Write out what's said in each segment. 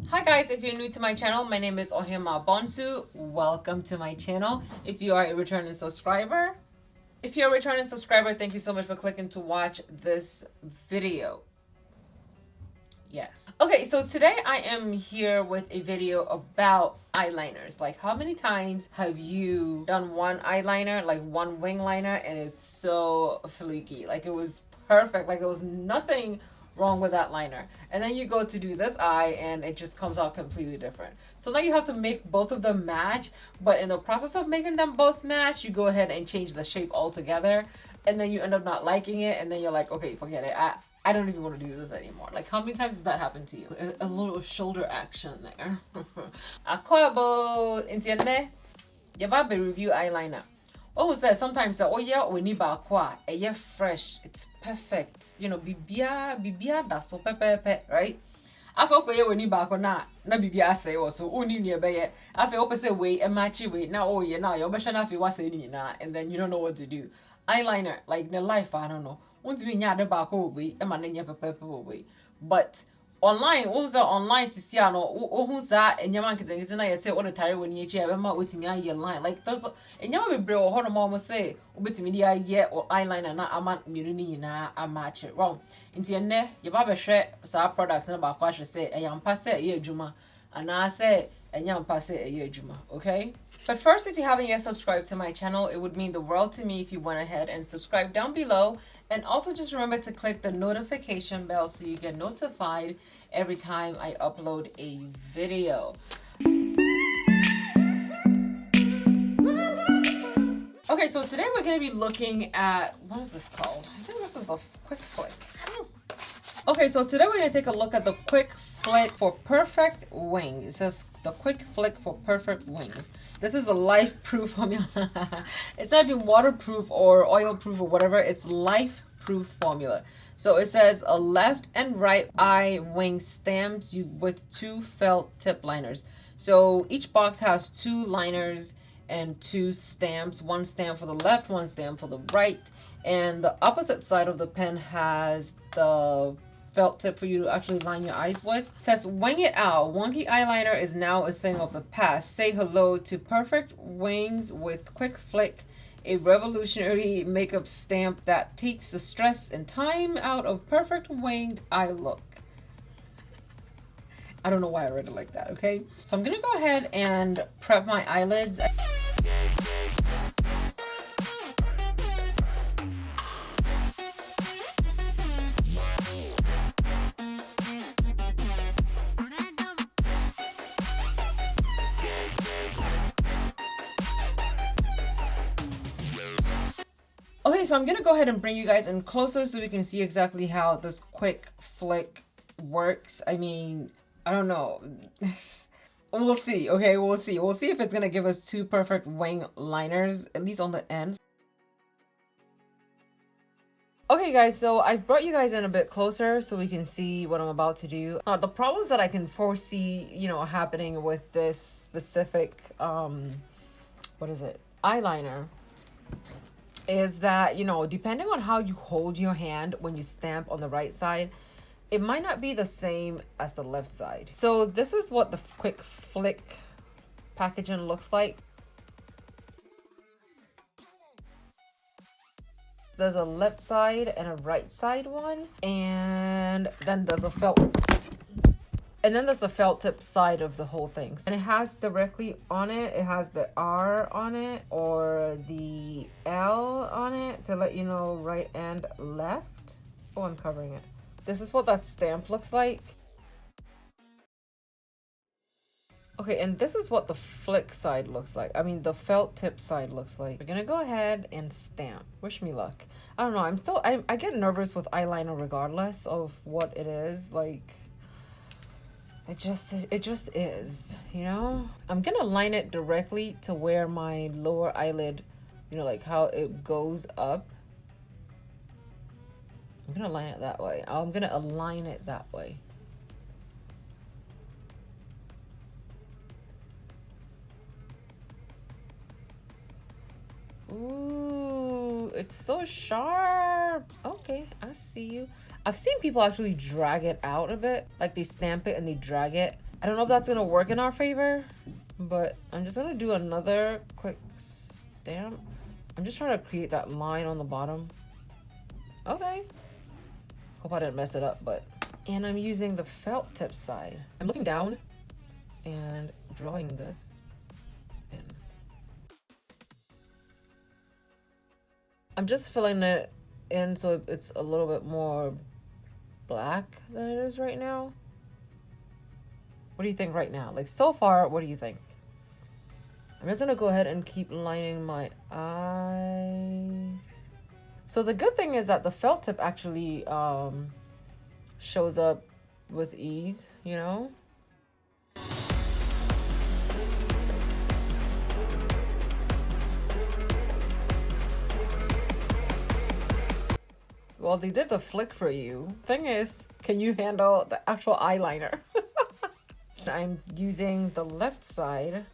Hi guys, if you're new to my channel, my name is Ohemaa Bonsu. Welcome to my channel. If you are a returning subscriber, thank you so much for clicking to watch this video. Yes. Okay, so today I am here with a video about eyeliners. Like, how many times have you done one eyeliner, like one wing liner, and it's so flaky? Like, it was perfect. Like, there was nothing wrong with that liner, and then you go to do this eye and it just comes out completely different. So now you have to make both of them match, but in the process of making them both match, you go ahead and change the shape altogether, and then you end up not liking it, and then you're like, okay, forget it, I don't even want to do this anymore. Like, how many times has that happened to you? A little shoulder action there. Akwabo intienne yaba be review eyeliner. Oh, says sometimes oh yeah, we need bakwa, a year fresh, it's perfect. You know, bibia da so pepe, right? I feel we need bakwa na bibia say so only near bay. I feel opposite way a matchy way now. Oh yeah, now you're better if you was any na, and then you don't know what to do. Eyeliner, like the life, I don't know. Once we nyade bakwa way, a man in pepe way. But online, what was that online? Sisiano, who's that? And your man can say, I say, all the time when you have a with me, your line like those. And you will bro, how mama say, with media yet or eyeliner, not a man, muni, na a match it wrong. Into your neck, your barber share, sa products and about what say, a young passe a year juma, and I say, a young passe a year juma, okay? But first, if you haven't yet subscribed to my channel, it would mean the world to me if you went ahead and subscribe down below. And also just remember to click the notification bell so you get notified every time I upload a video. Okay, so today we're going to be looking at, what is this called? I think this is the Quick Flick. Okay, so today we're going to take a look at the Quick Flick for Perfect Wings. It says the Quick Flick for Perfect Wings. This is a life-proof formula. It's not even waterproof or oil-proof or whatever. It's life-proof formula. So it says a left and right eye wing stamps you with 2 felt tip liners. So each box has 2 liners and 2 stamps. 1 stamp for the left, 1 stamp for the right. And the opposite side of the pen has the felt tip for you to actually line your eyes with. It says, wing it out. Wonky eyeliner is now a thing of the past. Say hello to perfect wings with Quick Flick, a revolutionary makeup stamp that takes the stress and time out of perfect winged eye look. I don't know why I read it like that, okay? So I'm gonna go ahead and prep my eyelids. Okay, so I'm gonna go ahead and bring you guys in closer so we can see exactly how this Quick Flick works. I mean, I don't know. We'll see, okay? We'll see. We'll see if it's gonna give us 2 perfect wing liners, at least on the ends. Okay guys, so I've brought you guys in a bit closer so we can see what I'm about to do. The problems that I can foresee, you know, happening with this specific, what is it? Eyeliner is that, you know, depending on how you hold your hand when you stamp on the right side, it might not be the same as the left side. So this is what the Quick Flick packaging looks like. There's a left side and a right side one, and then there's a felt tip side of the whole thing. And it has directly on it, it has the R on it or the L on it to let you know right and left. Oh, I'm covering it. This is what that stamp looks like. Okay, and this is what the flick side looks like. I mean, the felt tip side looks like. We're gonna go ahead and stamp. Wish me luck. I don't know, I get nervous with eyeliner regardless of what it is. Like, it just is, you know? I'm gonna line it directly to where my lower eyelid, you know, like how it goes up. I'm gonna line it that way. I'm gonna align it that way. Ooh, it's so sharp. Okay, I see you. I've seen people actually drag it out a bit. Like they stamp it and they drag it I don't know if that's gonna work in our favor, but I'm just gonna do another quick stamp. I'm just trying to create that line on the bottom. Okay. Hope I didn't mess it up, but... And I'm using the felt tip side. I'm looking down and drawing this in. I'm just filling it in so it's a little bit more black than it is right now. What do you think right now? Like, so far, what do you think? I'm just gonna go ahead and keep lining my eyes. So the good thing is that the felt tip actually shows up with ease, you know? Well, they did the flick for you. Thing is, can you handle the actual eyeliner? I'm using the left side.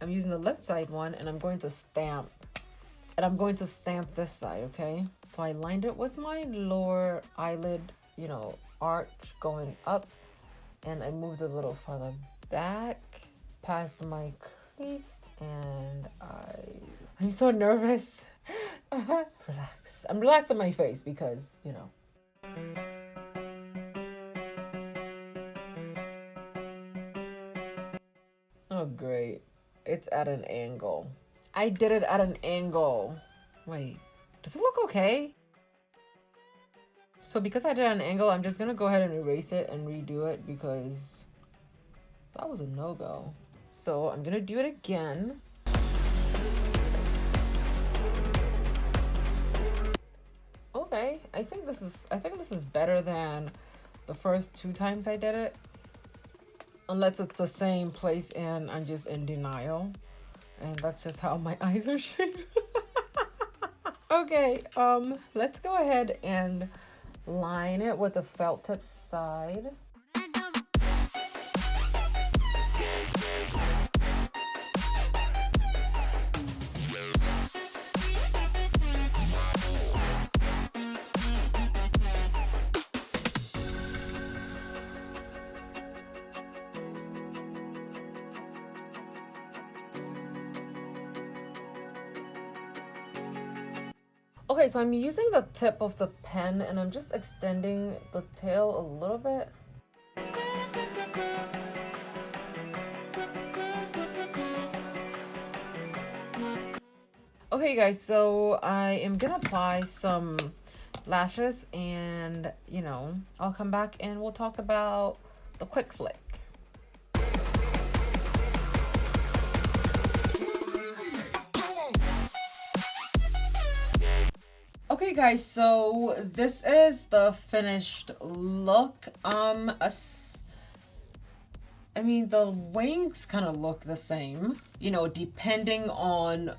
I'm using the left side one, and I'm going to stamp. And I'm going to stamp this side, okay? So I lined it with my lower eyelid, you know, arch going up. And I moved a little further back past my crease. And I'm so nervous. Relax. I'm relaxing my face because, you know. Oh, great. It's at an angle. I did it at an angle. Wait, does it look okay? So because I did it at an angle, I'm just gonna go ahead and erase it and redo it because that was a no-go. So I'm gonna do it again. Okay, I think this is better than the first 2 times I did it. Unless it's the same place and I'm just in denial. And that's just how my eyes are shaped. Okay, let's go ahead and line it with the felt tip side. Okay, so I'm using the tip of the pen and I'm just extending the tail a little bit. Okay guys, so I am gonna apply some lashes and, you know, I'll come back and we'll talk about the quick flick. Okay guys, so this is the finished look. I mean, the wings kind of look the same, you know, depending on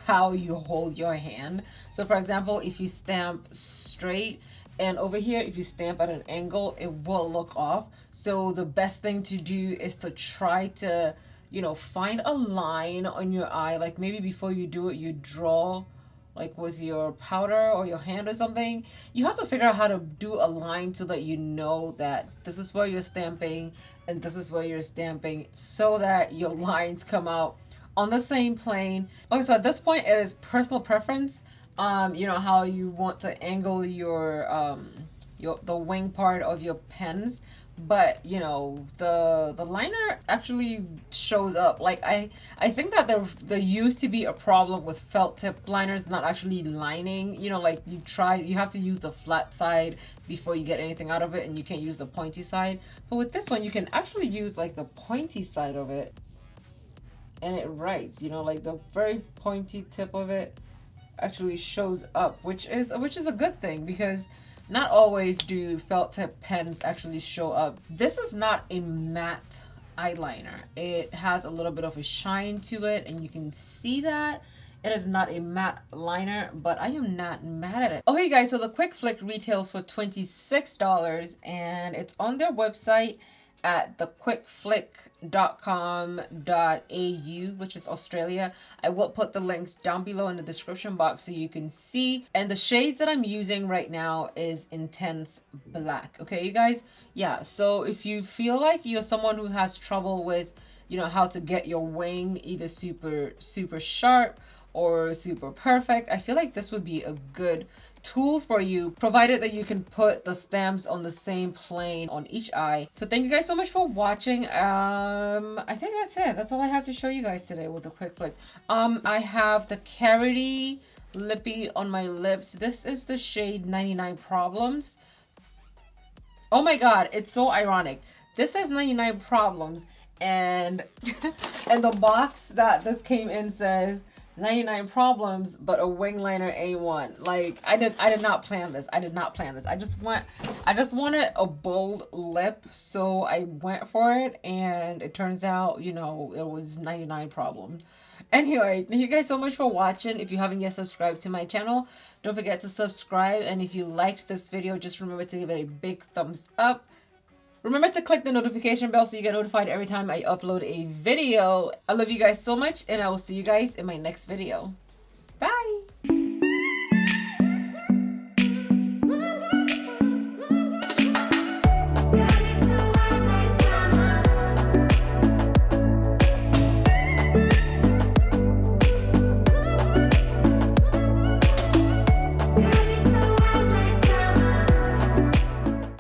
how you hold your hand. So for example, if you stamp straight and over here, if you stamp at an angle, it will look off. So the best thing to do is to try to, you know, find a line on your eye. Like maybe before you do it, you draw like with your powder or your hand or something. You have to figure out how to do a line so that you know that this is where you're stamping and this is where you're stamping, so that your lines come out on the same plane. Okay, so at this point it is personal preference, you know, how you want to angle your the wing part of your pens. But you know, the liner actually shows up. Like I think that there used to be a problem with felt tip liners not actually lining. You know, like you have to use the flat side before you get anything out of it, and you can't use the pointy side. But with this one, you can actually use like the pointy side of it, and it writes. You know, like the very pointy tip of it actually shows up, which is a good thing, because not always do felt tip pens actually show up. This is not a matte eyeliner. It has a little bit of a shine to it, and you can see that. It is not a matte liner, but I am not mad at it. Okay guys, so the quick flick retails for $26 and it's on their website. at thequickflick.com.au, which is Australia. I will put the links down below in the description box so you can see. And the shades that I'm using right now is Intense Black. Okay, you guys? Yeah, so if you feel like you're someone who has trouble with, you know, how to get your wing either super sharp or super perfect, I feel like this would be a good tool for you, provided that you can put the stamps on the same plane on each eye. So thank you guys so much for watching. I think that's it. That's all I have to show you guys today with the quick flick. I have the Carity Lippy on my lips. This is the shade 99 Problems. Oh my god, it's so ironic. This has 99 Problems, and and the box that this came in says 99 Problems, but a wing liner A1. Like, I did not plan this. I did not plan this. I just wanted a bold lip, so I went for it, and it turns out, you know, it was 99 Problems. Anyway, thank you guys so much for watching. If you haven't yet subscribed to my channel, don't forget to subscribe. And if you liked this video, just remember to give it a big thumbs up. Remember to click the notification bell so you get notified every time I upload a video. I love you guys so much, and I will see you guys in my next video. Bye!